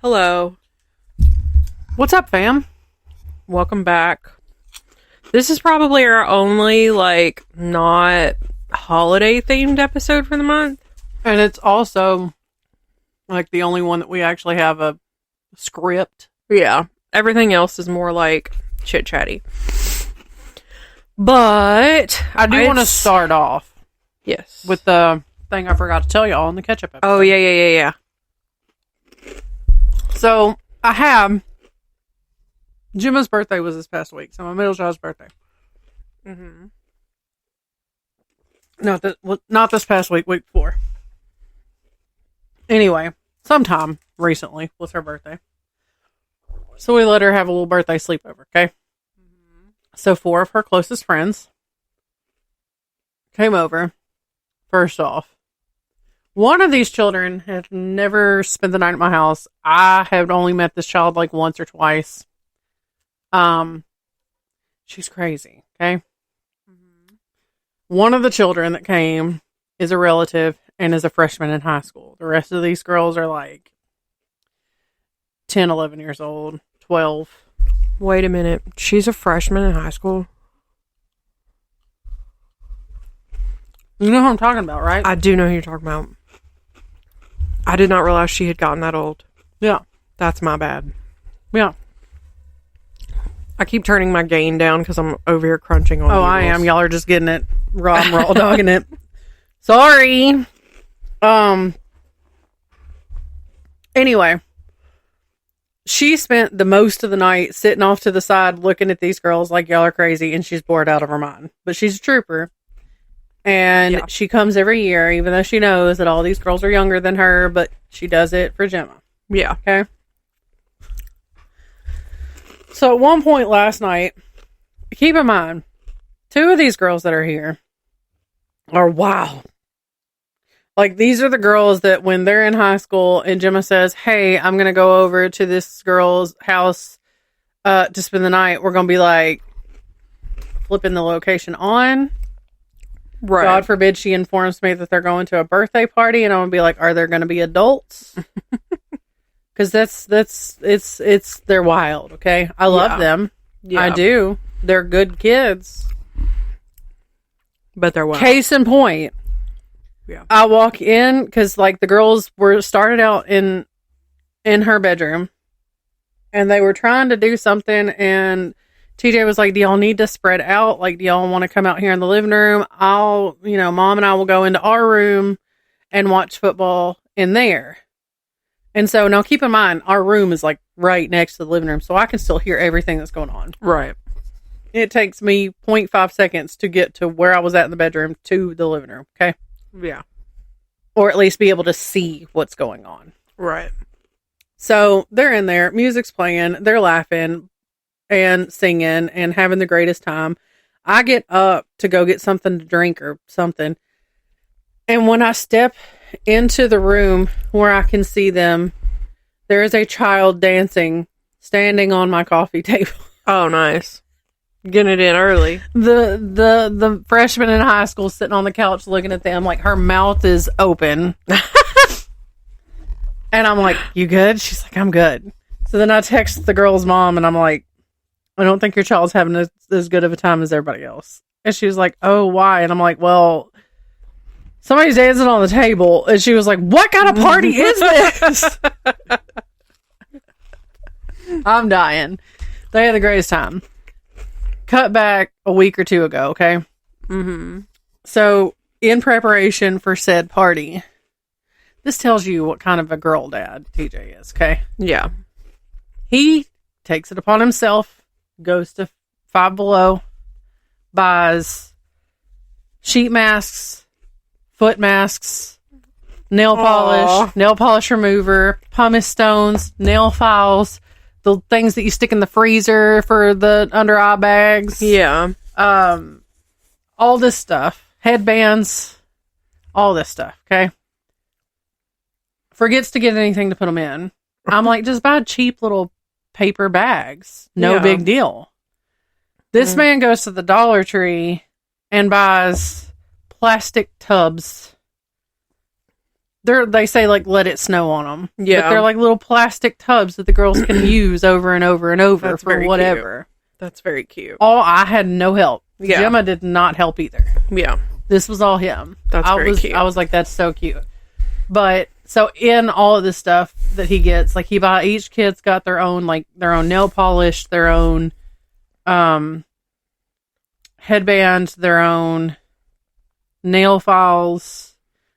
Hello. What's up, fam? Welcome back. This is probably our only, not holiday-themed episode for the month. And it's also, the only one that we actually have a script. Yeah. Everything else is more, chit-chatty. But I do want to start off. Yes. With the thing I forgot to tell y'all in the ketchup episode. Oh, yeah. So, Gemma's birthday was this past week, so my middle child's birthday. Mm-hmm. Not this past week, week before. Anyway, sometime recently was her birthday. So we let her have a little birthday sleepover, okay? Mm-hmm. So 4 of her closest friends came over. First off, one of these children had never spent the night at my house. I have only met this child once or twice. She's crazy, okay? Mm-hmm. One of the children that came is a relative and is a freshman in high school. The rest of these girls are 10, 11 years old, 12. Wait a minute. She's a freshman in high school? You know who I'm talking about, right? I do know who you're talking about. I did not realize she had gotten that old. Yeah. That's my bad. Yeah. I keep turning my gain down because I'm over here crunching on I am. Y'all are just getting it. I'm raw dogging it. Sorry. Anyway. She spent the most of the night sitting off to the side looking at these girls like y'all are crazy, and she's bored out of her mind. But she's a trooper. And she comes every year, even though she knows that all these girls are younger than her, but she does it for Gemma. Yeah. Okay? So at one point last night, keep in mind, 2 of these girls that are here are wow. These are the girls that when they're in high school and Gemma says, hey, I'm going to go over to this girl's house to spend the night, we're going to be flipping the location on. Right. God forbid she informs me that they're going to a birthday party, and I'm gonna be like, are there going to be adults? Because they're wild. Okay, I love them. Yeah. I do. They're good kids, but they're wild. Case in point. Yeah. I walk in because the girls were started out in her bedroom, and they were trying to do something, and TJ was like, do y'all need to spread out? Do y'all want to come out here in the living room? Mom and I will go into our room and watch football in there. And so now keep in mind, our room is right next to the living room, so I can still hear everything that's going on. Right. It takes me 0.5 seconds to get to where I was at in the bedroom to the living room. Okay. Yeah. Or at least be able to see what's going on. Right. So they're in there, music's playing, they're laughing and singing and having the greatest time. I get up to go get something to drink or something. And when I step into the room where I can see them, there is a child dancing, standing on my coffee table. Oh, nice. Getting it in early. The freshman in high school sitting on the couch looking at them her mouth is open. And I'm like, you good? She's like, I'm good. So then I text the girl's mom and I'm like, I don't think your child's having as good of a time as everybody else. And she was like, oh, why? And I'm like, well, somebody's dancing on the table. And she was like, what kind of party is this? I'm dying. They had the greatest time. Cut back a week or 2 ago, okay? Mm-hmm. So, in preparation for said party, this tells you what kind of a girl dad TJ is, okay? Yeah. He takes it upon himself, goes to Five Below, buys sheet masks, foot masks, nail polish remover, pumice stones, nail files, the things that you stick in the freezer for the under eye bags. Yeah. All this stuff. Headbands. All this stuff, okay? Forgets to get anything to put them in. I'm like, just buy cheap little paper bags. No big deal. This man goes to the Dollar Tree and buys plastic tubs they say like let it snow on them. Yeah. But they're like little plastic tubs that the girls can use over and over and over. That's for whatever. Cute. That's very cute. I had no help. Yeah. Gemma did not help either. Yeah. This was all him. That's very cute. I was like, that's so cute. But so in all of this stuff that he gets, like each kid's got their own nail polish, their own headband, their own nail files.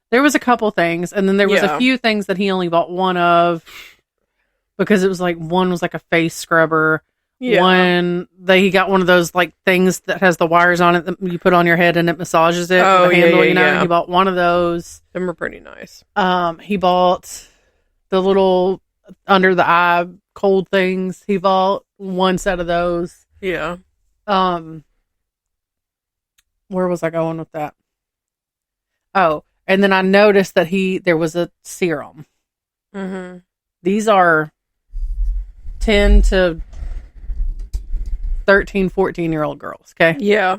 There was a couple things, and then there was a few things that he only bought one of because it was like one was like a face scrubber. Yeah. He got one of those like things that has the wires on it that you put on your head and it massages it. Oh, with the handle, yeah. He bought one of those. Them are pretty nice. He bought the little under the eye cold things. He bought one set of those. Yeah. Where was I going with that? Oh, and then I noticed that there was a serum. Mm-hmm. These are 10 to 13, 14-year-old girls, okay? Yeah.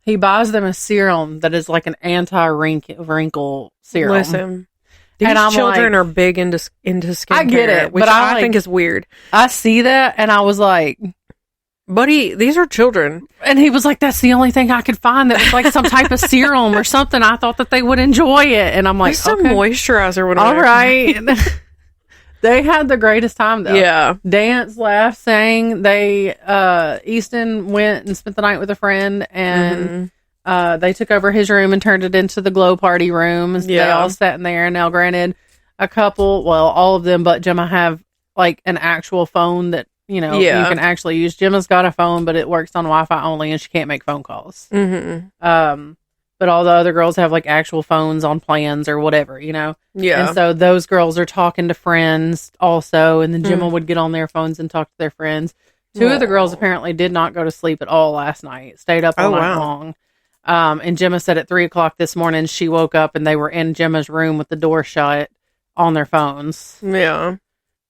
He buys them a serum that is like an anti-wrinkle serum. Listen, these children are big into skincare. I get it, which I think is weird. I see that, and I was like... Buddy, these are children. And he was like, that's the only thing I could find that was like some type of serum or something. I thought that they would enjoy it. And I'm like, some moisturizer. All right. They had the greatest time, though. Yeah. Dance, laugh, sang. Easton went and spent the night with a friend, and they took over his room and turned it into the glow party room. And they all sat in there. Now, granted, all of them but Gemma have like an actual phone that, you can actually use. Gemma's got a phone, but it works on Wi-Fi only, and she can't make phone calls. Mm-hmm. But all the other girls have like actual phones on plans or whatever, Yeah. And so those girls are talking to friends also, and then Gemma would get on their phones and talk to their friends. Two of the girls apparently did not go to sleep at all last night. Stayed up all night long. And Gemma said at 3:00 this morning she woke up and they were in Gemma's room with the door shut on their phones. Yeah.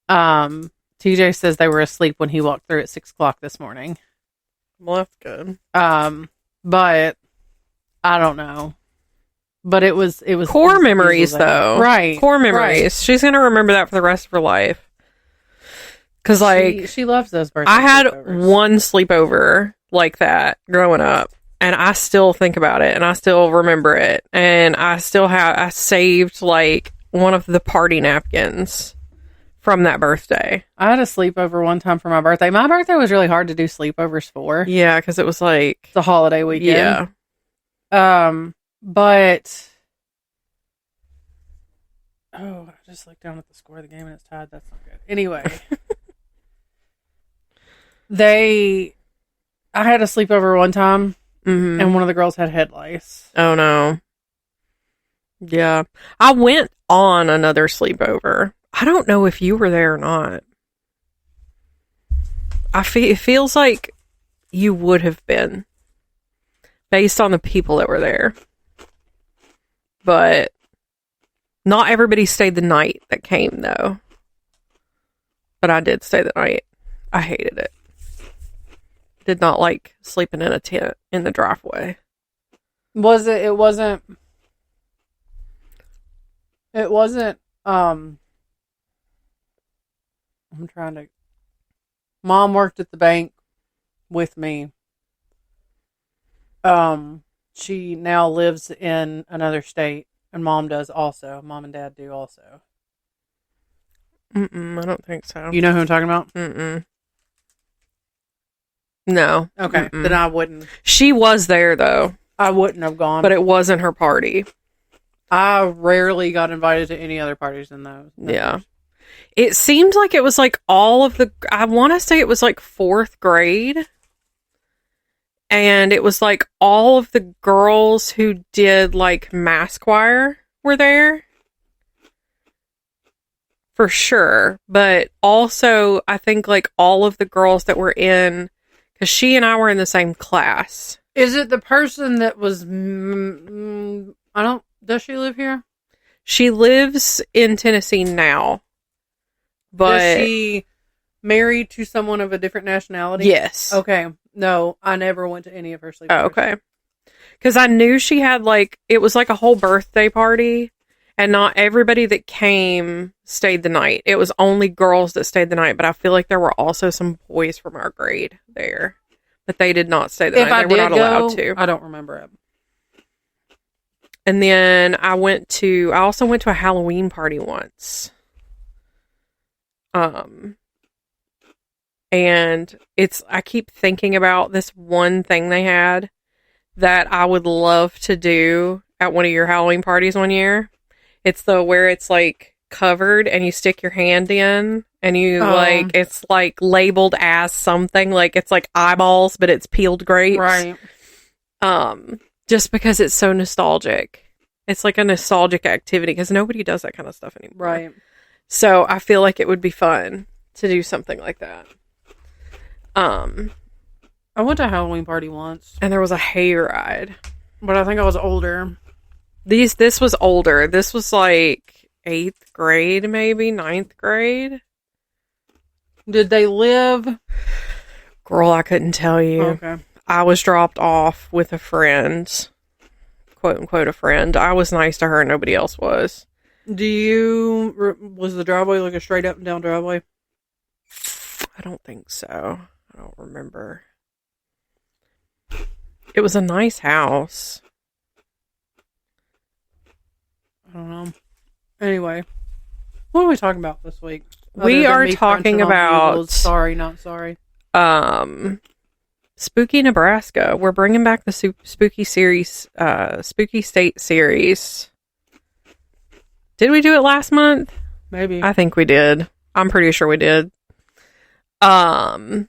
TJ says they were asleep when he walked through at 6:00 this morning. Well, that's good. But I don't know. But it was core memories though. Right. Core memories. Right. She's going to remember that for the rest of her life. Cuz like she loves those birthday I had sleepovers. one sleepover like that growing up, and I still think about it and I still remember it, and I saved like one of the party napkins from that birthday. I had a sleepover one time for my birthday. My birthday was really hard to do sleepovers for. Yeah, because it was like the holiday weekend. Yeah. But I just looked down at the score of the game and it's tied. That's not good. Anyway, I had a sleepover one time, and one of the girls had head lice. Oh no. Yeah, I went on another sleepover. I don't know if you were there or not. It feels like you would have been, based on the people that were there. But not everybody stayed the night that came, though. But I did stay the night. I hated it. Did not like sleeping in a tent in the driveway. It wasn't. I'm trying to... Mom worked at the bank with me. She now lives in another state, and Mom does also. Mom and Dad do also. I don't think so. You know who I'm talking about? No. Okay, then I wouldn't. She was there, though. I wouldn't have gone. But it wasn't her party. I rarely got invited to any other parties than those. Yeah. It seemed like it was like all of the... I want to say it was like 4th grade. And it was like all of the girls who did like mass choir were there. For sure. But also, I think like all of the girls that were in... Because she and I were in the same class. Is it the person that was... Does she live here? She lives in Tennessee now. But is she married to someone of a different nationality? Yes. Okay. No, I never went to any of her sleepovers. Oh, okay. Because I knew she had like... It was like a whole birthday party. And not everybody that came stayed the night. It was only girls that stayed the night, but I feel like there were also some boys from our grade there. But they did not stay the night. They were not allowed to. I don't remember it. And then I also went to a Halloween party once. And I keep thinking about this one thing they had that I would love to do at one of your Halloween parties one year. It's where it's like covered and you stick your hand in and you it's like labeled as something, like it's like eyeballs, but it's peeled grapes. Right. Just because it's so nostalgic. It's like a nostalgic activity because nobody does that kind of stuff anymore. Right. So I feel like it would be fun to do something like that. I went to a Halloween party once. And there was a hayride. But I think I was older. This was older. This was like 8th grade, maybe 9th grade. Did they live? Girl, I couldn't tell you. Okay. I was dropped off with a friend. Quote unquote a friend. I was nice to her. Nobody else was. Was the driveway like a straight up and down driveway? I don't think so. I don't remember. It was a nice house. I don't know. Anyway, what are we talking about this week? We are talking about Sorry, Not Sorry. Spooky Nebraska. We're bringing back the spooky series, Spooky State series. Did we do it last month? Maybe. I think we did. I'm pretty sure we did. I'm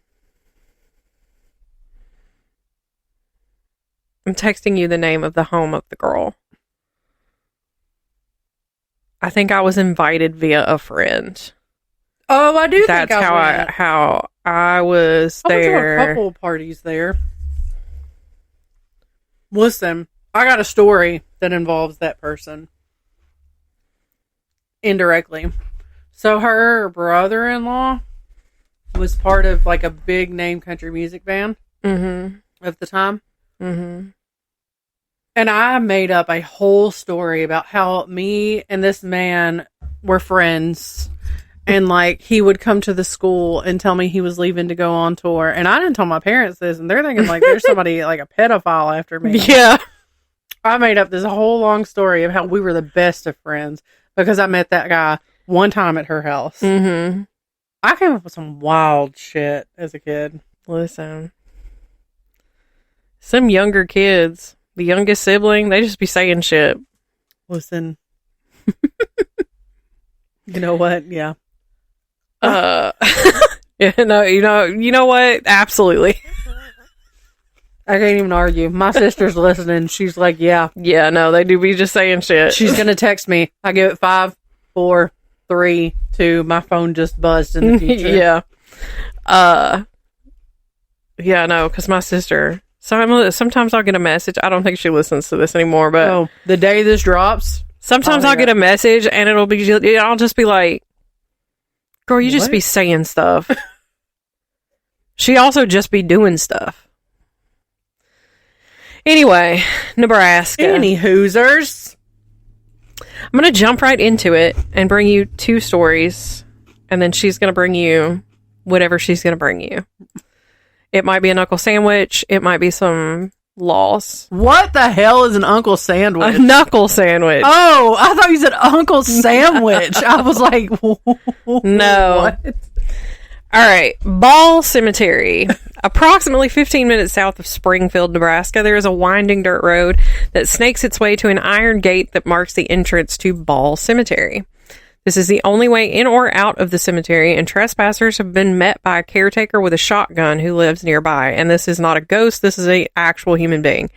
texting you the name of the home of the girl. I think I was invited via a friend. Oh, I do. That's think how I was there. I went to a couple parties there. Listen, I got a story that involves that person indirectly. So her brother-in-law was part of like a big name country music band at the time. Mm-hmm. And I made up a whole story about how me and this man were friends. And, like, he would come to the school and tell me he was leaving to go on tour. And I didn't tell my parents this. And they're thinking, like, there's somebody, like, a pedophile after me. Yeah. I made up this whole long story of how we were the best of friends because I met that guy one time at her house. Mm-hmm. I came up with some wild shit as a kid. Listen. Some younger kids, the youngest sibling, they just be saying shit. Listen. You know what? Yeah. Yeah, no, you know what? Absolutely. I can't even argue. My sister's listening. She's like, yeah. Yeah, no, they do be just saying shit. She's going to text me. I give it 5, 4, 3, 2. My phone just buzzed in the future. Yeah. Yeah, no, because my sister, sometimes I'll get a message. I don't think she listens to this anymore, but the day this drops, sometimes I'll get a message and I'll just be like, girl, you just be saying stuff. She also just be doing stuff. Anyway, Nebraska. Any Hoosers. I'm going to jump right into it and bring you 2 stories. And then she's going to bring you whatever she's going to bring you. It might be an Uncle Sandwich. It might be some laws. What the hell is an Uncle Sandwich? A knuckle sandwich. Oh, I thought you said Uncle Sandwich. I was like, no. What? All right. Ball Cemetery. Approximately 15 minutes south of Springfield, Nebraska, there is a winding dirt road that snakes its way to an iron gate that marks the entrance to Ball Cemetery. This is the only way in or out of the cemetery, and trespassers have been met by a caretaker with a shotgun who lives nearby. And this is not a ghost, this is an actual human being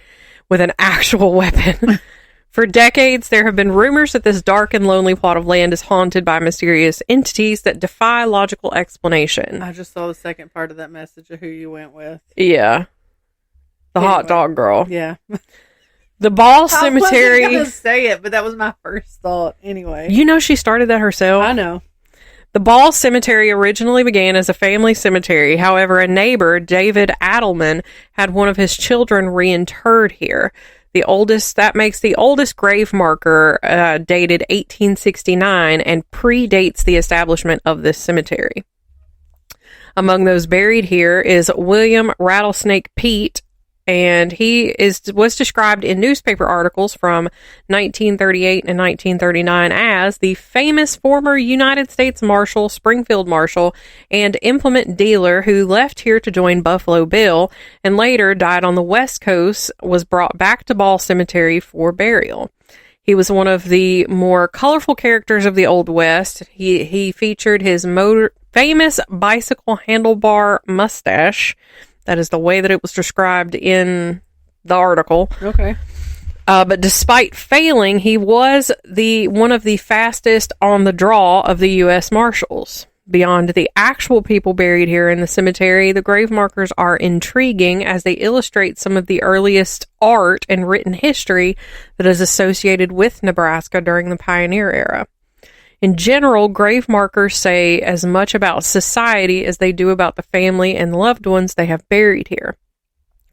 with an actual weapon. For decades, there have been rumors that this dark and lonely plot of land is haunted by mysterious entities that defy logical explanation. I just saw the second part of that message of who you went with. Yeah. The hot dog girl. Yeah. The Ball Cemetery. I wasn't going to say it, but that was my first thought anyway. You know she started that herself? I know. The Ball Cemetery originally began as a family cemetery. However, a neighbor, David Adelman, had one of his children reinterred here. That makes the oldest grave marker dated 1869 and predates the establishment of this cemetery. Among those buried here is William Rattlesnake Pete, and he was described in newspaper articles from 1938 and 1939 as the famous former United States Marshal, Springfield Marshal, and implement dealer who left here to join Buffalo Bill and later died on the West Coast, was brought back to Ball Cemetery for burial. He was one of the more colorful characters of the Old West. He featured his famous bicycle handlebar mustache. That is the way that it was described in the article. Okay. But despite failing, he was one of the fastest on the draw of the U.S. Marshals. Beyond the actual people buried here in the cemetery, the grave markers are intriguing as they illustrate some of the earliest art and written history that is associated with Nebraska during the pioneer era. In general, grave markers say as much about society as they do about the family and loved ones they have buried here.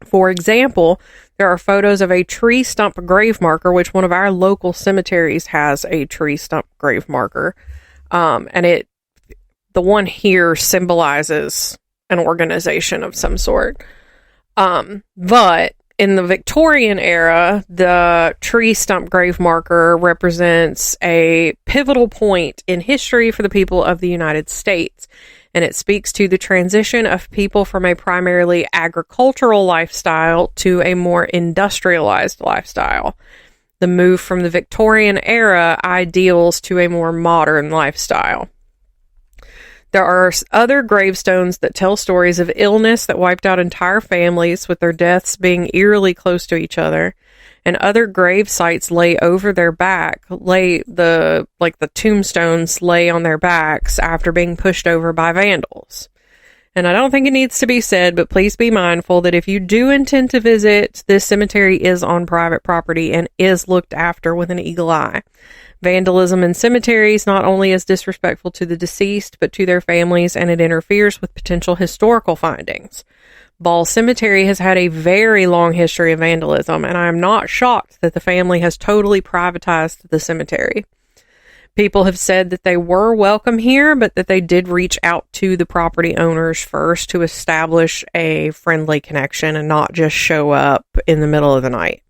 For example, there are photos of a tree stump grave marker, which one of our local cemeteries has a tree stump grave marker. And the one here symbolizes an organization of some sort. But in the Victorian era, the tree stump grave marker represents a pivotal point in history for the people of the United States, and it speaks to the transition of people from a primarily agricultural lifestyle to a more industrialized lifestyle. The move from the Victorian era ideals to a more modern lifestyle. There are other gravestones that tell stories of illness that wiped out entire families, with their deaths being eerily close to each other, and other grave sites lay over their back, the tombstones lay on their backs after being pushed over by vandals. And I don't think it needs to be said, but please be mindful that if you do intend to visit, this cemetery is on private property and is looked after with an eagle eye. Vandalism in cemeteries not only is disrespectful to the deceased, but to their families, and it interferes with potential historical findings. Ball Cemetery has had a very long history of vandalism, and I am not shocked that the family has totally privatized the cemetery. People have said that they were welcome here, but that they did reach out to the property owners first to establish a friendly connection and not just show up in the middle of the night.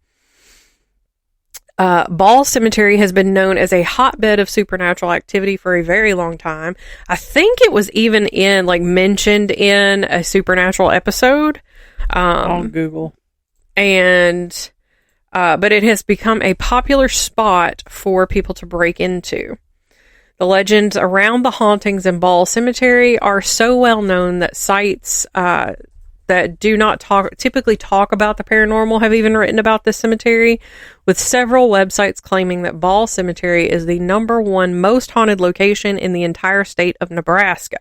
Ball Cemetery has been known as a hotbed of supernatural activity for a very long time. I think it was even mentioned in a supernatural episode. On Google. And, but it has become a popular spot for people to break into. The legends around the hauntings in Ball Cemetery are so well known that sites, that do not typically talk about the paranormal have even written about this cemetery, with several websites claiming that Ball Cemetery is the #1 most haunted location in the entire state of Nebraska.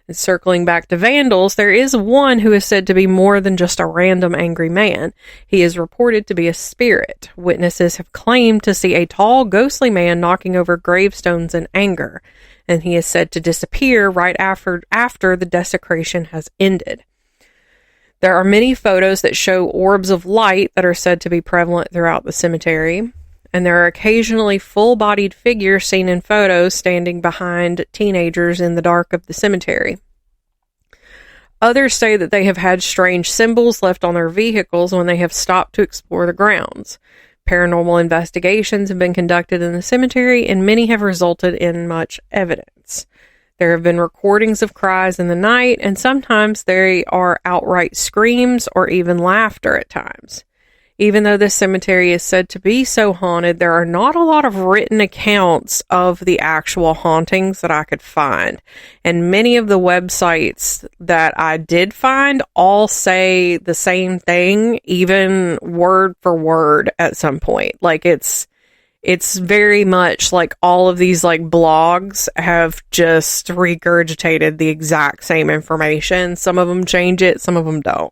And circling back to vandals, there is one who is said to be more than just a random angry man. He is reported to be a spirit. Witnesses have claimed to see a tall, ghostly man knocking over gravestones in anger, and he is said to disappear right after the desecration has ended. There are many photos that show orbs of light that are said to be prevalent throughout the cemetery, and there are occasionally full-bodied figures seen in photos standing behind teenagers in the dark of the cemetery. Others say that they have had strange symbols left on their vehicles when they have stopped to explore the grounds. Paranormal investigations have been conducted in the cemetery, and many have resulted in much evidence. There have been recordings of cries in the night, and sometimes there are outright screams or even laughter at times. Even though this cemetery is said to be so haunted, there are not a lot of written accounts of the actual hauntings that I could find. And many of the websites that I did find all say the same thing, even word for word at some point. It's very much like all of these blogs have just regurgitated the exact same information. Some of them change it, some of them don't.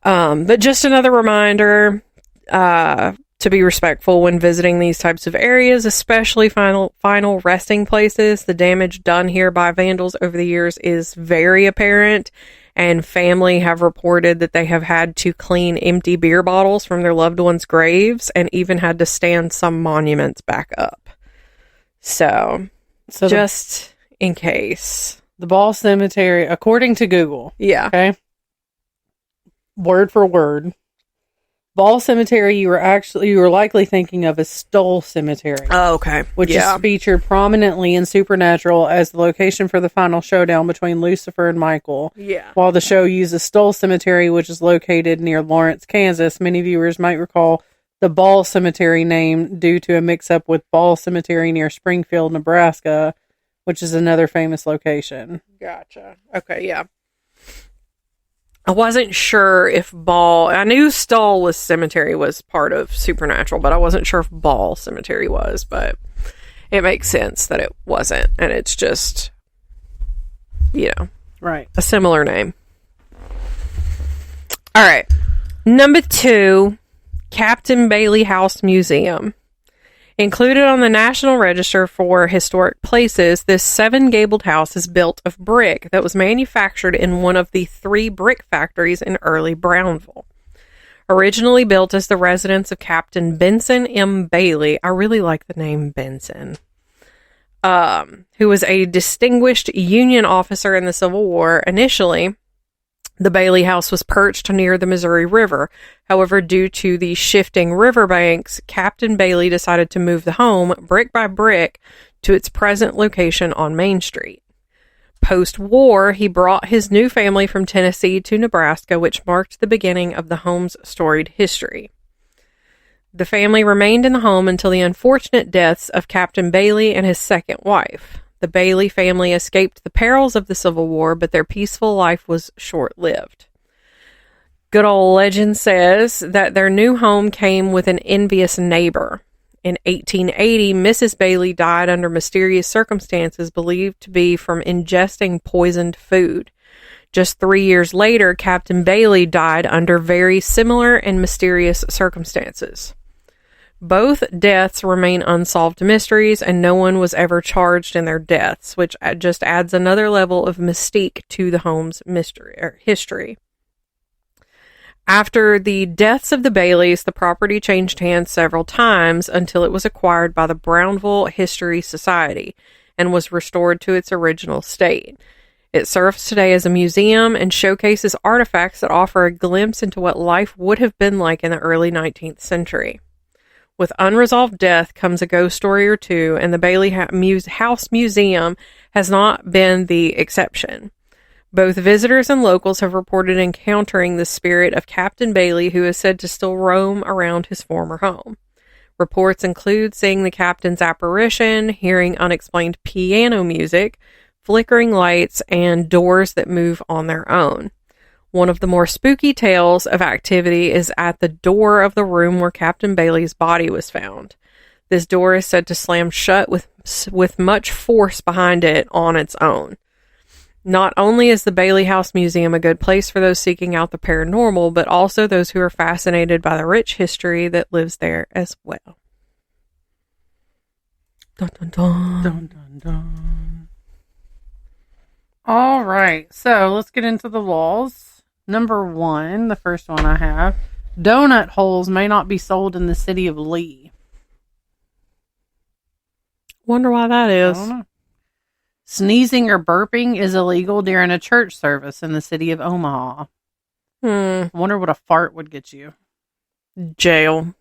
But just another reminder to be respectful when visiting these types of areas, especially final resting places. The damage done here by vandals over the years is very apparent, and family have reported that they have had to clean empty beer bottles from their loved ones' graves and even had to stand some monuments back up. So just in case. The Ball Cemetery, according to Google. Yeah. Okay. Word for word. Ball Cemetery, you were likely thinking of as Stoll Cemetery. Oh, okay. Which is featured prominently in Supernatural as the location for the final showdown between Lucifer and Michael. Yeah. While the show uses Stoll Cemetery, which is located near Lawrence, Kansas, many viewers might recall the Ball Cemetery name due to a mix-up with Ball Cemetery near Springfield, Nebraska, which is another famous location. Gotcha. Okay, yeah. I wasn't sure if Ball... I knew Stoll Cemetery was part of Supernatural, but I wasn't sure if Ball Cemetery was, but it makes sense that it wasn't, and it's just, right, a similar name. All right. Number 2, Captain Bailey House Museum. Included on the National Register for Historic Places, this 7-gabled house is built of brick that was manufactured in one of the 3 brick factories in early Brownville. Originally built as the residence of Captain Benson M. Bailey, I really like the name Benson, who was a distinguished Union officer in the Civil War. Initially, the Bailey House was perched near the Missouri River. However, due to the shifting riverbanks, Captain Bailey decided to move the home, brick by brick, to its present location on Main Street. Post-war, he brought his new family from Tennessee to Nebraska, which marked the beginning of the home's storied history. The family remained in the home until the unfortunate deaths of Captain Bailey and his second wife. The Bailey family escaped the perils of the Civil War, but their peaceful life was short-lived. Good old legend says that their new home came with an envious neighbor. In 1880, Mrs. Bailey died under mysterious circumstances believed to be from ingesting poisoned food. Just 3 years later, Captain Bailey died under very similar and mysterious circumstances. Both deaths remain unsolved mysteries, and no one was ever charged in their deaths, which just adds another level of mystique to the home's history. After the deaths of the Baileys, the property changed hands several times until it was acquired by the Brownville History Society and was restored to its original state. It serves today as a museum and showcases artifacts that offer a glimpse into what life would have been like in the early 19th century. With unresolved death comes a ghost story or two, and the Bailey House Museum has not been the exception. Both visitors and locals have reported encountering the spirit of Captain Bailey, who is said to still roam around his former home. Reports include seeing the captain's apparition, hearing unexplained piano music, flickering lights, and doors that move on their own. One of the more spooky tales of activity is at the door of the room where Captain Bailey's body was found. This door is said to slam shut with much force behind it on its own. Not only is the Bailey House Museum a good place for those seeking out the paranormal, but also those who are fascinated by the rich history that lives there as well. Dun, dun, dun. Dun, dun, dun. All right, so let's get into the laws. Number 1, the first one I have, donut holes may not be sold in the city of Lee. Wonder why that is. I don't know. Sneezing or burping is illegal during a church service in the city of Omaha. I wonder what a fart would get you. Jail.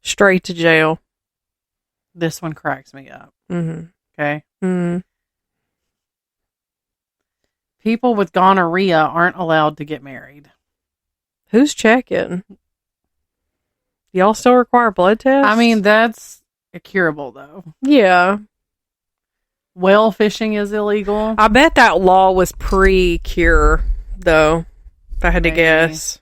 Straight to jail. This one cracks me up. Mm-hmm. Okay? Mm-hmm. People with gonorrhea aren't allowed to get married. Who's checking? Y'all still require blood tests? I mean, that's curable, though. Yeah. Whale fishing is illegal. I bet that law was pre-cure, though, if I had to guess.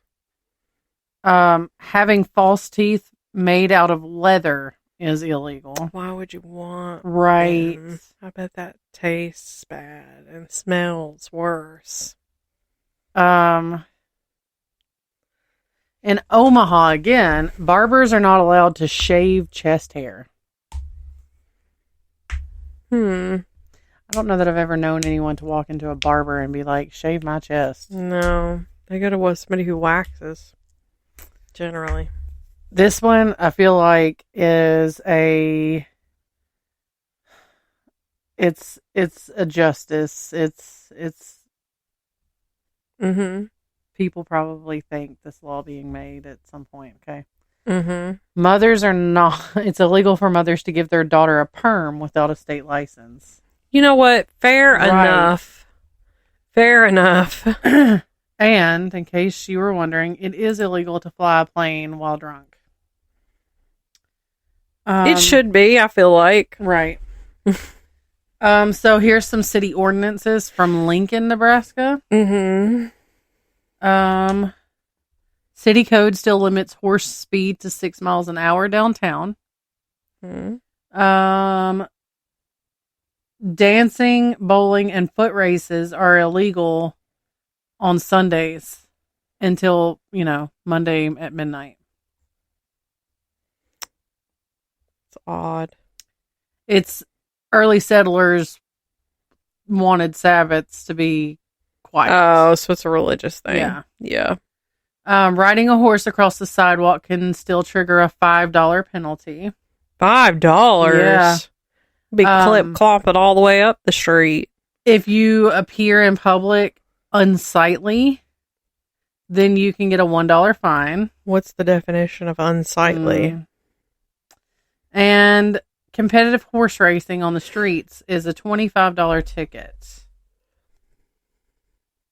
Having false teeth made out of leather is illegal. Why would you want Right. them? I bet that tastes bad and smells worse. In Omaha, again, barbers are not allowed to shave chest hair. I don't know that I've ever known anyone to walk into a barber and be like, shave my chest. No. They go to somebody who waxes. Generally. This one, I feel like, is a... It's a justice. It's Mm-hmm. people probably think this law being made at some point, okay? Mm-hmm. Mothers are not... It's illegal for mothers to give their daughter a perm without a state license. You know what? Fair enough. Fair enough. And, in case you were wondering, it is illegal to fly a plane while drunk. It should be, I feel like. Right. So here's some city ordinances from Lincoln, Nebraska. Mm-hmm. City code still limits horse speed to 6 miles an hour downtown. Mm-hmm. Dancing, bowling, and foot races are illegal on Sundays until, Monday at midnight. It's odd. It's early settlers wanted Sabbaths to be quiet. Oh, so it's a religious thing. Yeah. Yeah. Riding a horse across the sidewalk can still trigger a $5 penalty. $5? Yeah. Be clomping all the way up the street. If you appear in public unsightly, then you can get a $1 fine. What's the definition of unsightly? And competitive horse racing on the streets is a $25 ticket.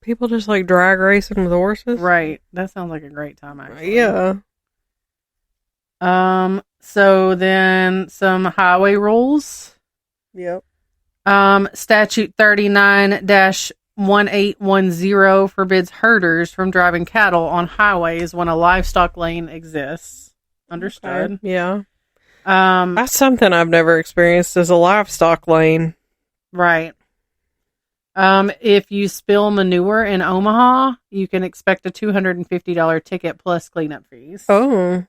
People just like drag racing with horses? Right. That sounds like a great time, actually. Yeah. So then some highway rules. Yep. Statute 39-1810 forbids herders from driving cattle on highways when a livestock lane exists. Understood. Okay. Yeah. That's something I've never experienced as a livestock lane. Right. If you spill manure in Omaha, you can expect a $250 ticket plus cleanup fees. Oh.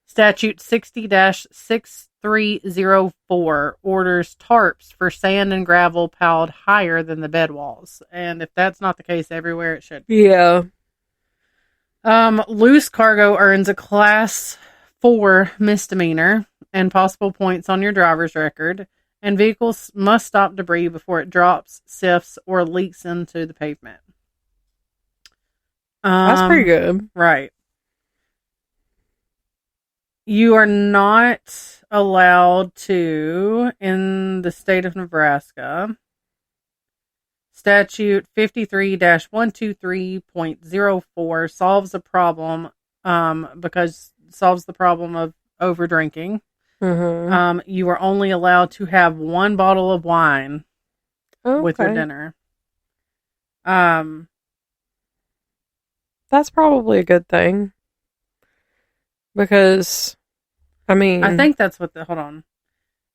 Statute 60-6304 orders tarps for sand and gravel piled higher than the bed walls. And if that's not the case everywhere, it should be. Yeah. Loose cargo earns a class 4 misdemeanor and possible points on your driver's record. And vehicles must stop debris before it drops, sifts, or leaks into the pavement. That's pretty good. Right. You are not allowed to, in the state of Nebraska, Statute 53-123.04 solves the problem of over drinking. Mm-hmm. You are only allowed to have 1 bottle of wine with your dinner. That's probably a good thing. Because, I think that's what hold on.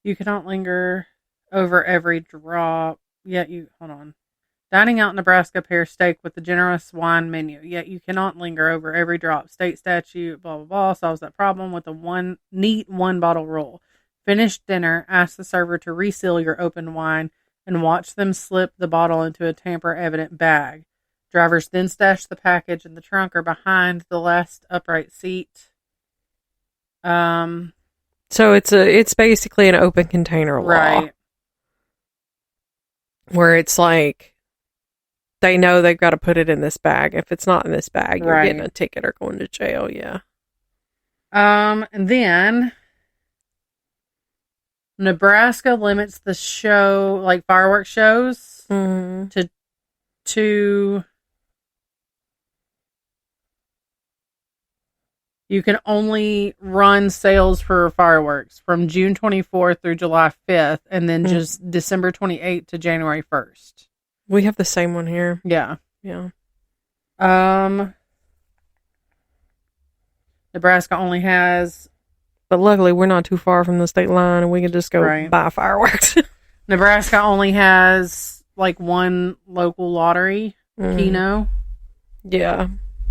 You cannot linger over every drop. Hold on. Dining out in Nebraska pairs steak with a generous wine menu. Yet you cannot linger over every drop. State statute, blah, blah, blah, solves that problem with a neat 1 bottle rule. Finish dinner, ask the server to reseal your open wine, and watch them slip the bottle into a tamper-evident bag. Drivers then stash the package in the trunk or behind the last upright seat. So it's basically an open container law. Right. Where it's like, they know they've got to put it in this bag. If it's not in this bag, you're getting a ticket or going to jail. Yeah. And then Nebraska limits the show, like fireworks shows, to you can only run sales for fireworks from June 24th through July 5th, and then just December 28th to January 1st. We have the same one here. Yeah. Yeah. Nebraska only has... But luckily, we're not too far from the state line, and we can just go buy fireworks. Nebraska only has, like, 1 local lottery, Keno. Yeah.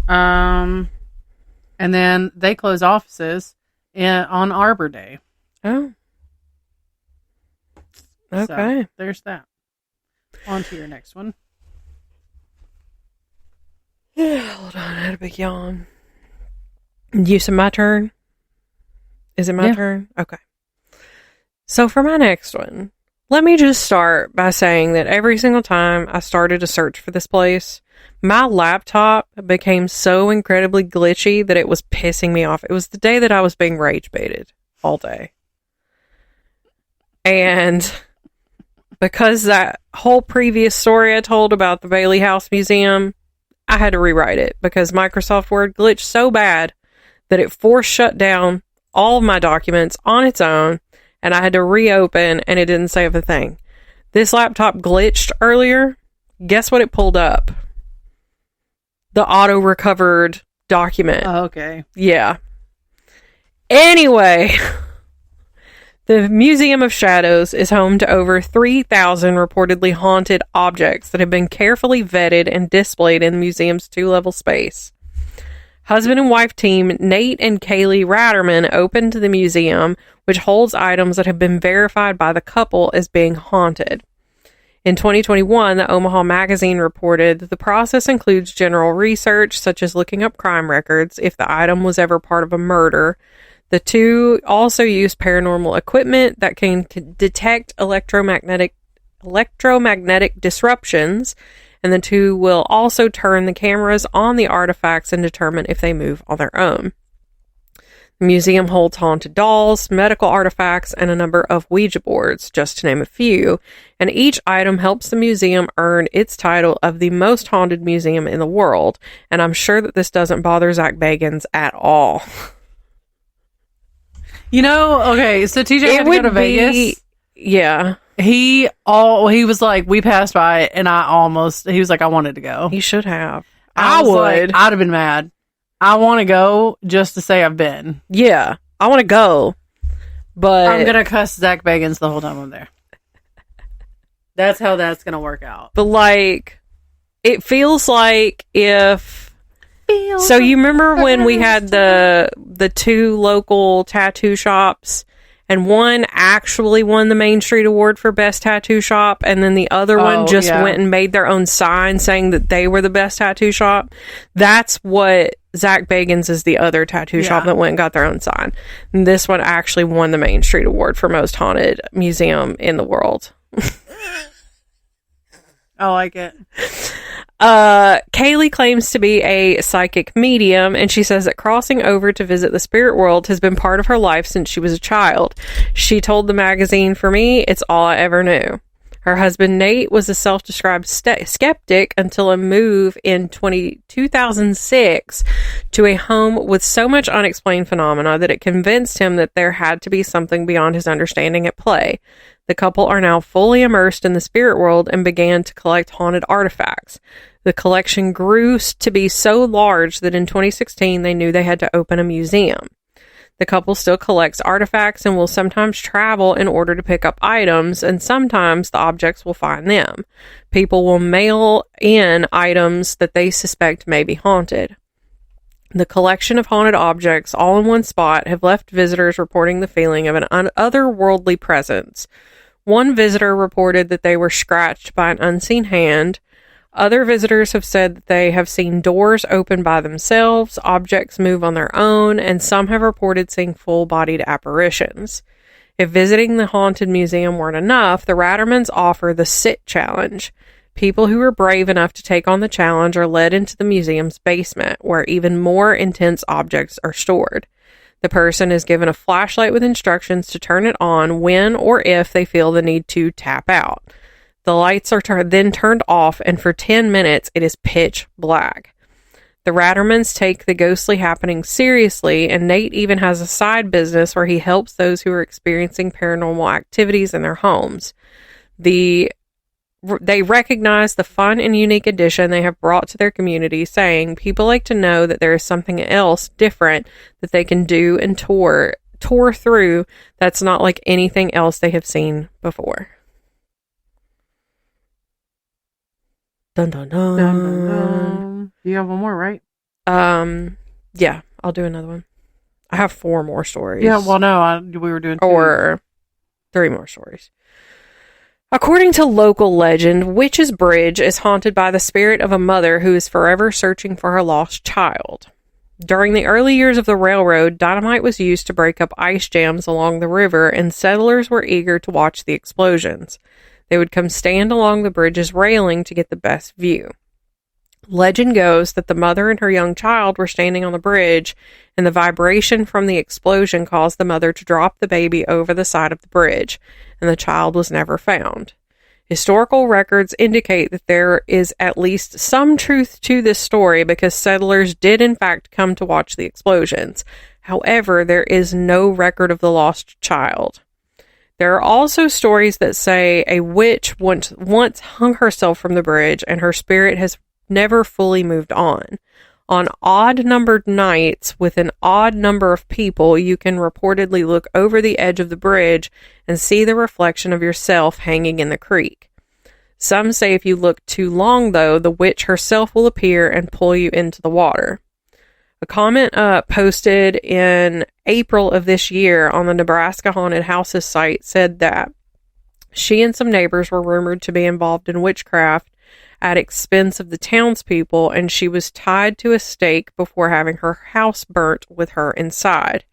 And then they close offices on Arbor Day. Oh. Okay. So, there's that. On to your next one. Hold on, I had a big yawn. Use of my turn? Is it my turn? Okay. So for my next one, let me just start by saying that every single time I started to search for this place, my laptop became so incredibly glitchy that it was pissing me off. It was the day that I was being rage baited all day. And because that whole previous story I told about the Bailey House Museum, I had to rewrite it because Microsoft Word glitched so bad that it forced shut down all of my documents on its own, and I had to reopen, and it didn't save a thing. This laptop glitched earlier. Guess what it pulled up? The auto-recovered document. Oh, okay. Yeah. Anyway, the Museum of Shadows is home to over 3,000 reportedly haunted objects that have been carefully vetted and displayed in the museum's 2-level space. Husband and wife team Nate and Kaylee Ratterman opened the museum, which holds items that have been verified by the couple as being haunted. In 2021, the Omaha Magazine reported that the process includes general research, such as looking up crime records, if the item was ever part of a murder. The two also use paranormal equipment that can detect electromagnetic disruptions, and the two will also turn the cameras on the artifacts and determine if they move on their own. The museum holds haunted dolls, medical artifacts, and a number of Ouija boards, just to name a few, and each item helps the museum earn its title of the most haunted museum in the world, and I'm sure that this doesn't bother Zach Bagans at all. You know, okay, so TJ had to go to Vegas. Yeah. He was like, we passed by it, and he was like, I wanted to go. He should have. I would. I'd have been mad. I want to go just to say I've been. Yeah, I want to go, but I'm going to cuss Zach Bagans the whole time I'm there. That's how that's going to work out. But, like, it feels like if... So you remember when we had the two local tattoo shops, and one actually won the Main Street Award for Best Tattoo Shop, and then the other one just went and made their own sign saying that they were the best tattoo shop? That's what Zach Bagans is, the other tattoo shop that went and got their own sign. And this one actually won the Main Street Award for Most Haunted Museum in the world. I like it. Kaylee claims to be a psychic medium, and she says that crossing over to visit the spirit world has been part of her life since she was a child. She told the magazine, "For me, it's all I ever knew." Her husband, Nate, was a self-described skeptic until a move in 2006 to a home with so much unexplained phenomena that it convinced him that there had to be something beyond his understanding at play. The couple are now fully immersed in the spirit world and began to collect haunted artifacts. The collection grew to be so large that in 2016 they knew they had to open a museum. The couple still collects artifacts and will sometimes travel in order to pick up items, and sometimes the objects will find them. People will mail in items that they suspect may be haunted. The collection of haunted objects all in one spot have left visitors reporting the feeling of an otherworldly presence. One visitor reported that they were scratched by an unseen hand. Other visitors have said that they have seen doors open by themselves, objects move on their own, and some have reported seeing full-bodied apparitions. If visiting the haunted museum weren't enough, the Rattermans offer the Sit Challenge. People who are brave enough to take on the challenge are led into the museum's basement, where even more intense objects are stored. The person is given a flashlight with instructions to turn it on when or if they feel the need to tap out. The lights are then turned off, and for 10 minutes, it is pitch black. The Rattermans take the ghostly happening seriously, and Nate even has a side business where he helps those who are experiencing paranormal activities in their homes. They recognize the fun and unique addition they have brought to their community, saying, "People like to know that there is something else different that they can do and tour through that's not like anything else they have seen before." Dun, dun, dun. Dun, dun, dun. You have one more, right? Yeah, I'll do another one. I have 4 more stories. Yeah, well, no, we were doing 2. Or 3 more stories. According to local legend, Witch's Bridge is haunted by the spirit of a mother who is forever searching for her lost child. During the early years of the railroad, dynamite was used to break up ice jams along the river, and settlers were eager to watch the explosions. They would come stand along the bridge's railing to get the best view. Legend goes that the mother and her young child were standing on the bridge, and the vibration from the explosion caused the mother to drop the baby over the side of the bridge, and the child was never found. Historical records indicate that there is at least some truth to this story because settlers did in fact come to watch the explosions. However, there is no record of the lost child. There are also stories that say a witch once hung herself from the bridge and her spirit has never fully moved on. On odd-numbered nights with an odd number of people, you can reportedly look over the edge of the bridge and see the reflection of yourself hanging in the creek. Some say if you look too long, though, the witch herself will appear and pull you into the water. A comment posted in April of this year on the Nebraska Haunted Houses site said that she and some neighbors were rumored to be involved in witchcraft at expense of the townspeople, and she was tied to a stake before having her house burnt with her inside.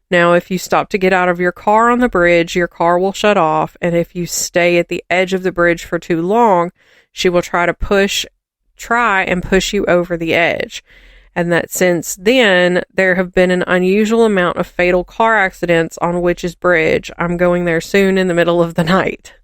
Now, if you stop to get out of your car on the bridge, your car will shut off, and if you stay at the edge of the bridge for too long, she will try and push you over the edge. And that since then, there have been an unusual amount of fatal car accidents on Witch's Bridge. I'm going there soon in the middle of the night.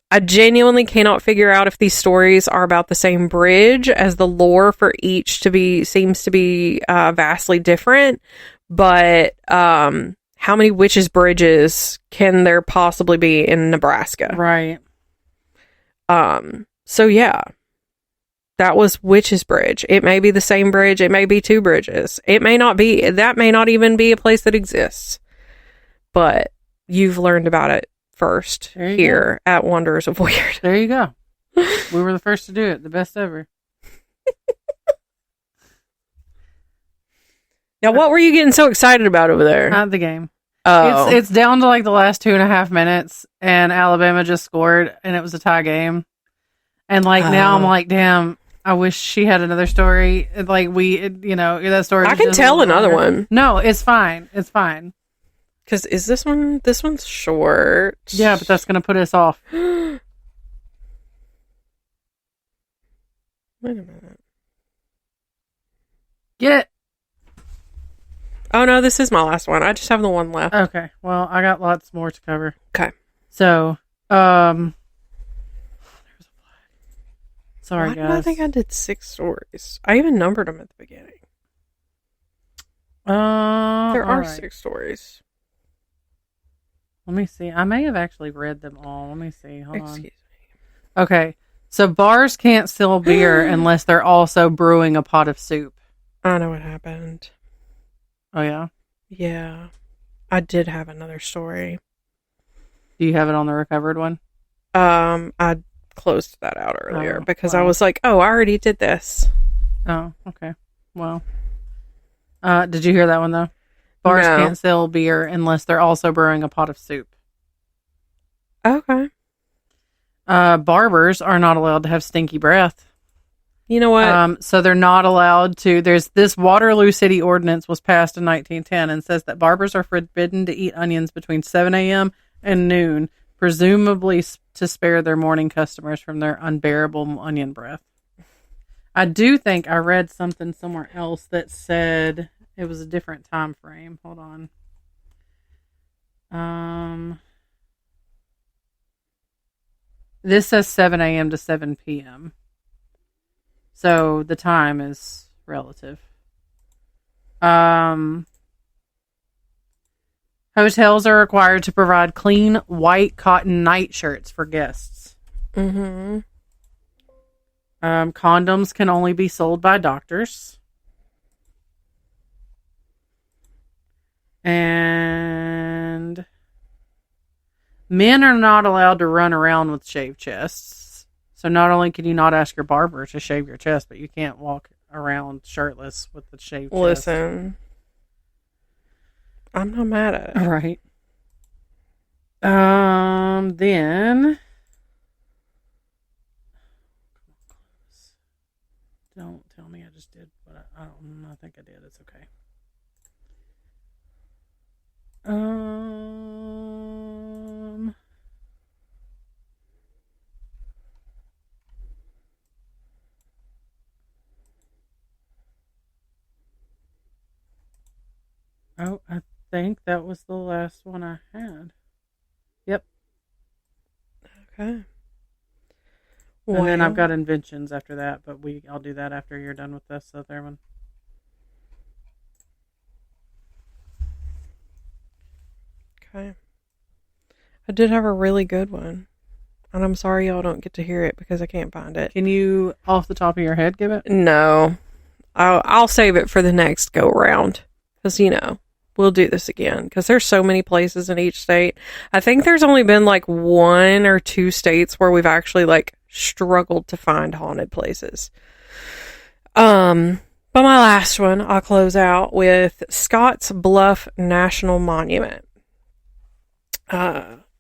I genuinely cannot figure out if these stories are about the same bridge, as the lore for each seems to be vastly different. But how many witches' bridges can there possibly be in Nebraska? Right. So yeah, that was Witch's Bridge. It may be the same bridge. It may be two bridges. It may not be. That may not even be a place that exists. But you've learned about it first here at Wonders of Weird. There you go. We were the first to do it. The best ever. Now, what were you getting so excited about over there? Not the game. Oh. It's down to like the last 2.5 minutes, and Alabama just scored, and it was a tie game. And like now I'm like, damn, I wish she had another story. Like that story. I can tell another one. No, it's fine. It's fine. Because is this one's short. Yeah, but that's going to put us off. Wait a minute. Get it. Oh, no, this is my last one. I just have the one left. Okay. Well, I got lots more to cover. Okay. So, there's a flag. Sorry, Why guys. do I think I did 6 stories? I even numbered them at the beginning. There are 6 stories. Let me see. I may have actually read them all. Let me see. Hold on. Excuse me. Okay. So bars can't sell beer unless they're also brewing a pot of soup. I know what happened. Oh, yeah? Yeah. I did have another story. Do you have it on the recovered one? I closed that out earlier because I well. was like, oh, I already did this. Oh, okay. Well, did you hear that one, though? Bars can't sell beer unless they're also brewing a pot of soup. Okay. Barbers are not allowed to have stinky breath. You know what? So they're not allowed to. There's this Waterloo City ordinance was passed in 1910 and says that barbers are forbidden to eat onions between 7 a.m. and noon, presumably to spare their morning customers from their unbearable onion breath. I do think I read something somewhere else that said it was a different time frame. Hold on. This says 7 a.m. to 7 p.m. So the time is relative. Hotels are required to provide clean white cotton nightshirts for guests. Mm-hmm. Condoms can only be sold by doctors. And men are not allowed to run around with shaved chests. So not only can you not ask your barber to shave your chest, but you can't walk around shirtless with the shaved chest. Listen, I'm not mad at it. Right. Then don't tell me I just did what I don't. I think I did. It's okay. Oh, I think that was the last one I had. Yep. Okay. And then I've got inventions after that, but I'll do that after you're done with this other one. Okay. I did have a really good one. And I'm sorry y'all don't get to hear it because I can't find it. Can you, off the top of your head, give it? No. I'll save it for the next go round. Because, we'll do this again. Because there's so many places in each state. I think there's only been like 1 or 2 states where we've actually like struggled to find haunted places. But my last one, I'll close out with Scotts Bluff National Monument.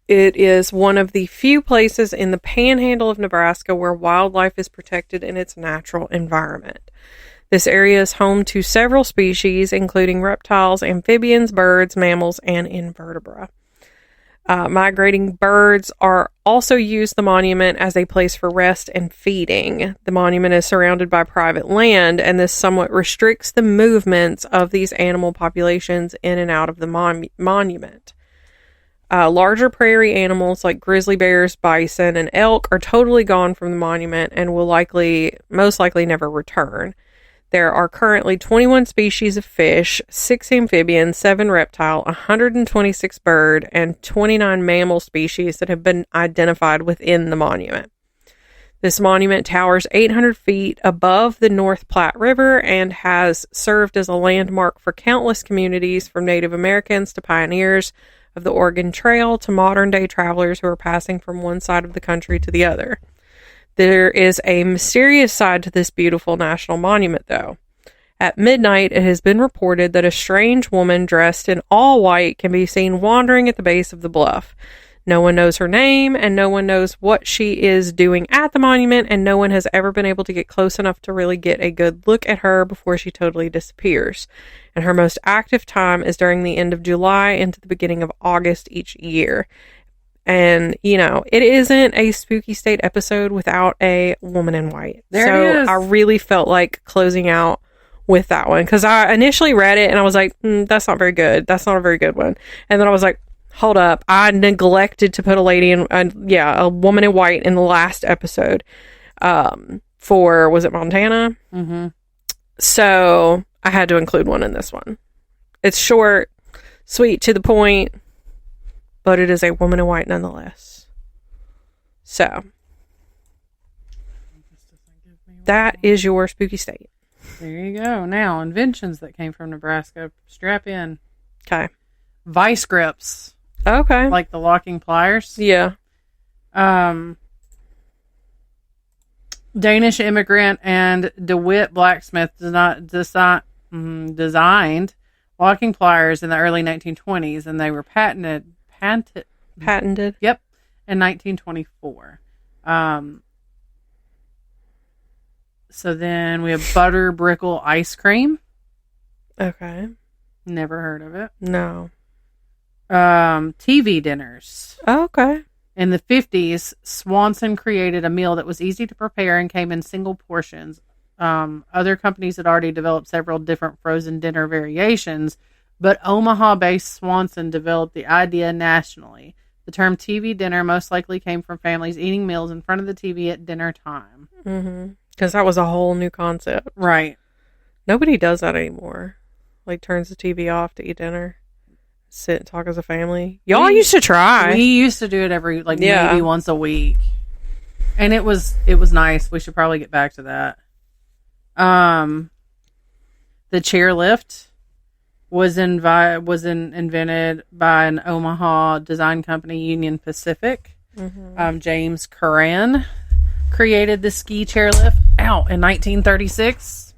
It is one of the few places in the panhandle of Nebraska where wildlife is protected in its natural environment. This area is home to several species, including reptiles, amphibians, birds, mammals, and invertebrate. Migrating birds are also use the monument as a place for rest and feeding. The monument is surrounded by private land, and this somewhat restricts the movements of these animal populations in and out of the monument. Larger prairie animals like grizzly bears, bison, and elk are totally gone from the monument and will most likely never return. There are currently 21 species of fish, 6 amphibians, 7 reptile, 126 bird, and 29 mammal species that have been identified within the monument. This monument towers 800 feet above the North Platte River and has served as a landmark for countless communities, from Native Americans to pioneers of the Oregon Trail to modern-day travelers who are passing from one side of the country to the other. There is a mysterious side to this beautiful national monument, though. At midnight, it has been reported that a strange woman dressed in all white can be seen wandering at the base of the bluff. No one knows her name, and no one knows what she is doing at the monument, and no one has ever been able to get close enough to really get a good look at her before she totally disappears. And her most active time is during the end of July into the beginning of August each year. And, it isn't a Spooky State episode without a woman in white. There it is. I really felt like closing out with that one, because I initially read it and I was like, that's not very good. That's not a very good one. And then I was like, hold up. I neglected to put a woman in white in the last episode for, was it Montana? Mm-hmm. So I had to include one in this one. It's short, sweet, to the point, but it is a woman in white nonetheless. So that is your Spooky State. There you go. Now, inventions that came from Nebraska. Strap in. Okay. Vice grips. Okay. Like the locking pliers. Yeah. Danish immigrant and DeWitt blacksmith designed locking pliers in the early 1920s, and they were patented. Yep. In 1924. So then we have butter brickle ice cream. Okay. Never heard of it. No. TV dinners. Okay. In the 50s, Swanson created a meal that was easy to prepare and came in single portions. Other companies had already developed several different frozen dinner variations, but Omaha-based Swanson developed the idea nationally. The term TV dinner most likely came from families eating meals in front of the TV at dinner time. Mm-hmm. Because that was a whole new concept. Right. Nobody does that anymore. Like, turns the TV off to eat dinner. Sit and talk as a family. Y'all used to try. We used to do it every, maybe once a week. And it was nice. We should probably get back to that. The chairlift was invented by an Omaha design company, Union Pacific. Mm-hmm. James Curran created the ski chairlift out in 1936.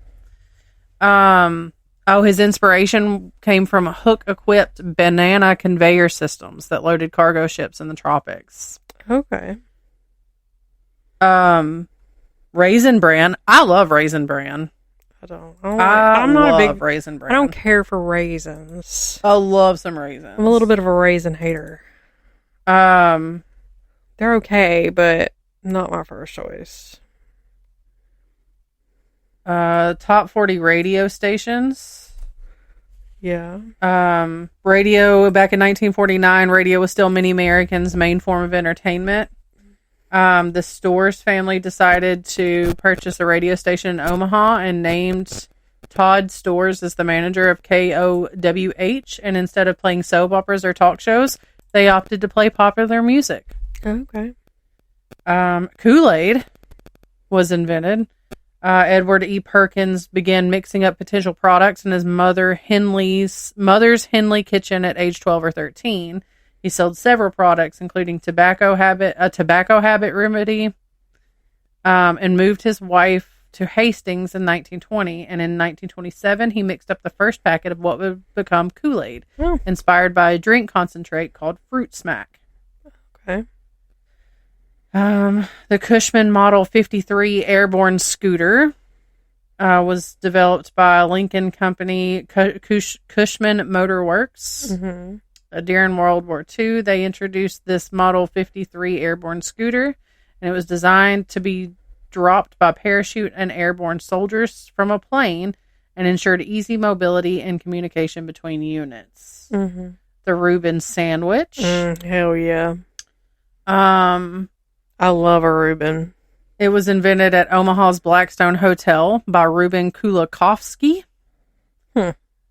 Oh, his inspiration came from hook-equipped banana conveyor systems that loaded cargo ships in the tropics. Okay. Raisin Bran. I love Raisin Bran. I'm not a big Raisin Bran. I don't care for raisins. I love some raisins. I'm a little bit of a raisin hater. They're okay, but not my first choice. Top 40 radio stations. Yeah. Radio back in 1949, radio was still many Americans' main form of entertainment. The Storrs family decided to purchase a radio station in Omaha and named Todd Storrs as the manager of KOWH. And instead of playing soap operas or talk shows, they opted to play popular music. Okay. Kool-Aid was invented. Edward E. Perkins began mixing up potential products in his mother's Henley kitchen at age 12 or 13. He sold several products, including a tobacco habit remedy, and moved his wife to Hastings in 1920. And in 1927, he mixed up the first packet of what would become Kool-Aid, inspired by a drink concentrate called Fruit Smack. Okay. The Cushman Model 53 airborne scooter was developed by Lincoln Company, Cushman Motor Works. Mm-hmm. During World War II, they introduced this Model 53 airborne scooter, and it was designed to be dropped by parachute and airborne soldiers from a plane and ensured easy mobility and communication between units. Mm-hmm. The Reuben sandwich. Hell yeah. I love a Reuben. It was invented at Omaha's Blackstone Hotel by Reuben Kulikovsky.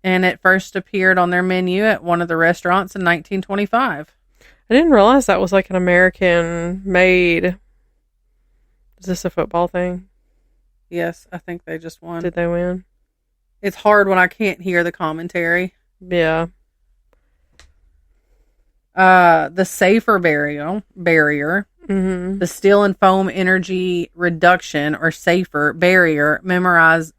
And it first appeared on their menu at one of the restaurants in 1925. I didn't realize that was like an American made. Is this a football thing? Yes, I think they just won. Did they win? It's hard when I can't hear the commentary. Yeah. The safer barrier, Mm-hmm. the steel and foam energy reduction or safer barrier minimizes.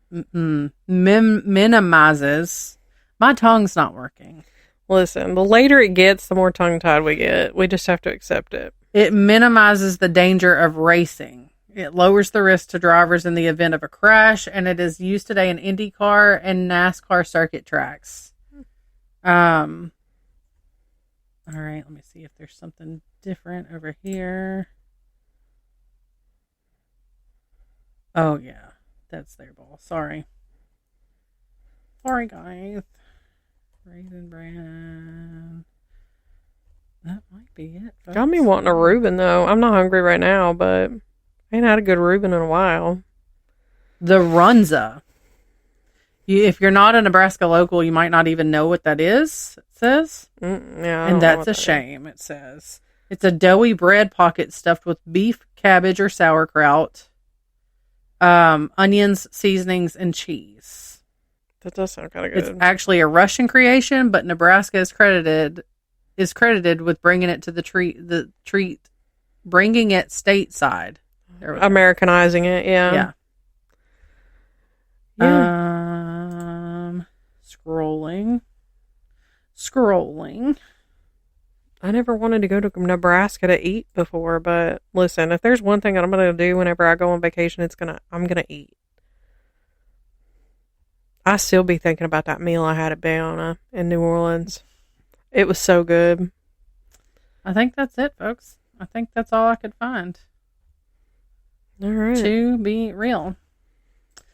My tongue's not working. Listen, the later it gets, the more tongue-tied we get. We just have to accept it. It minimizes the danger of racing. It lowers the risk to drivers in the event of a crash, and it is used today in IndyCar and NASCAR circuit tracks. All right, let me see if there's something different over here. Oh, yeah. That's their ball. Sorry. Sorry, guys. Raisin Bran. That might be it. Folks. Got me wanting a Reuben, though. I'm not hungry right now, but I ain't had a good Reuben in a while. The Runza. If you're not a Nebraska local, you might not even know what that is, it says. Yeah, and that's a shame, it says. It's a doughy bread pocket stuffed with beef, cabbage, or sauerkraut, onions, seasonings, and cheese. That does sound kind of good. It's actually a Russian creation, but Nebraska is credited with bringing it to bringing it stateside. Americanizing it, yeah. Scrolling. I never wanted to go to Nebraska to eat before, but listen, if there's one thing I'm going to do whenever I go on vacation, I'm going to eat. I still be thinking about that meal I had at Bayona in New Orleans. It was so good. I think that's it, folks. I think that's all I could find. All right. To be real.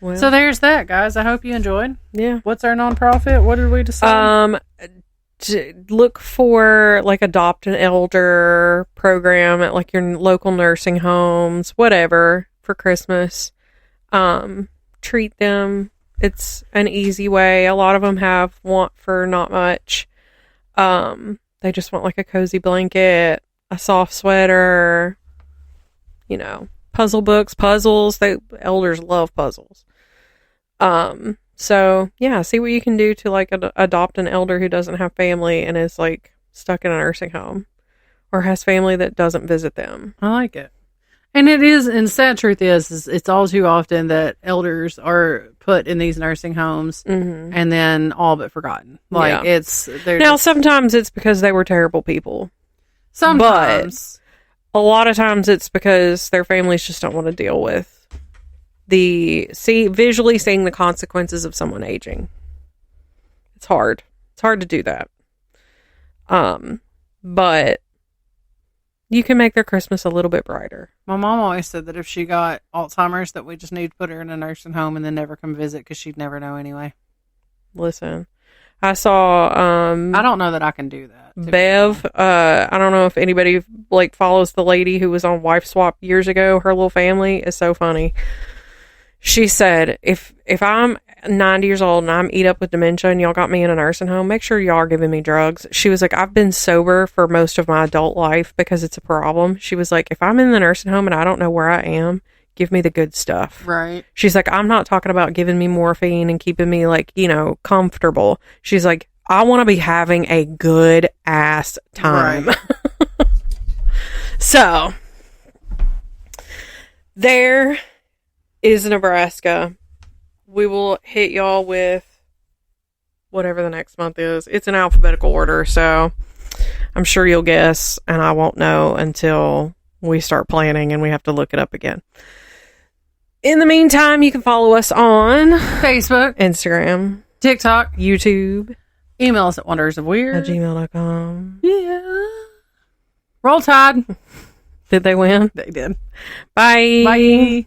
Well, so there's that, guys. I hope you enjoyed. Yeah. What's our nonprofit? What did we decide? Look for like adopt an elder program at like your local nursing homes, whatever, for Christmas. Treat them. It's an easy way. A lot of them want for not much. They just want like a cozy blanket, a soft sweater, puzzle books, puzzles. Elders love puzzles. So yeah, see what you can do to like adopt an elder who doesn't have family and is like stuck in a nursing home or has family that doesn't visit them. I like it. And it is, and sad truth is it's all too often that elders are put in these nursing homes and then all but forgotten. Like sometimes it's because they were terrible people. Sometimes. But a lot of times it's because their families just don't want to deal with visually seeing the consequences of someone aging. It's hard. It's hard to do that. But you can make their Christmas a little bit brighter. My mom always said that if she got Alzheimer's, that we just need to put her in a nursing home and then never come visit because she'd never know anyway. Listen, I saw. I don't know that I can do that. Bev. I don't know if anybody follows the lady who was on Wife Swap years ago. Her little family is so funny. She said, if I'm 90 years old and I'm eat up with dementia and y'all got me in a nursing home, make sure y'all are giving me drugs. She was like, I've been sober for most of my adult life because it's a problem. She was like, if I'm in the nursing home and I don't know where I am, give me the good stuff. Right. She's like, I'm not talking about giving me morphine and keeping me comfortable. She's like, I want to be having a good ass time. Right. So there is Nebraska. We will hit y'all with whatever the next month is. It's in alphabetical order, so I'm sure you'll guess, and I won't know until we start planning and we have to look it up again. In the meantime, you can follow us on Facebook, Instagram, TikTok, YouTube. Email us at wondersofweird@gmail.com. Yeah. Roll Tide. Did they win? They did. Bye. Bye.